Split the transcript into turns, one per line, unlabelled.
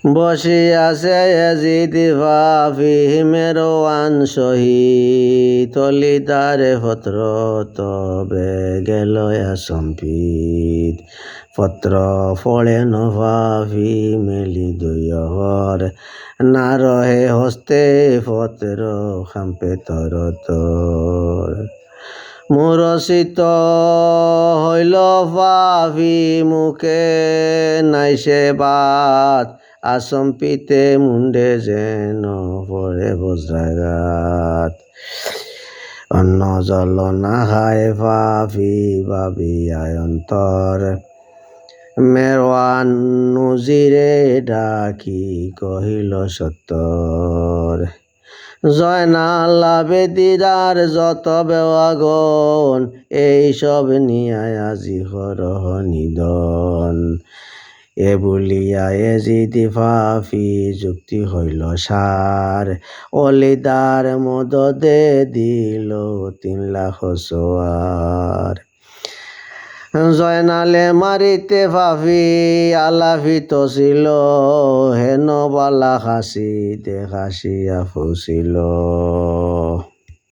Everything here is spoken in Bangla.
বসিয়াছে এজিদ ভাবি মেরোয়ান শহীদ তলিদারে পত্র তবে গেল সম্পিত পত্র ফলে নভাবি মেলি দুয়র না রহে হস্তে পত্র খাম্পে তর তর মুরসিত হইল ভাবি মুখে নাইসে বাত আসম্পিতে মুন্ডে যেন পড়ে বজ্রাঘাত অন্ন জল না খায় ভাবি ভাবিয়ায় অন্তর মেরওয়ান নজিরে ডাকি কহিল সত্তর জয়নাল আবেদিরার যত বেওয়াগন এইসব নিয়ায় আজি হরহ নিদন এ বলিয়া এজিদ ভাবি যুক্তি হইল সার অলিদার মদদে দিল 3 লাখ সোয়ার জয়নালে মারিতে ভাবি আলাভিত ছিল হেন বালা খাসি দেখাসিয়া ফুসিল।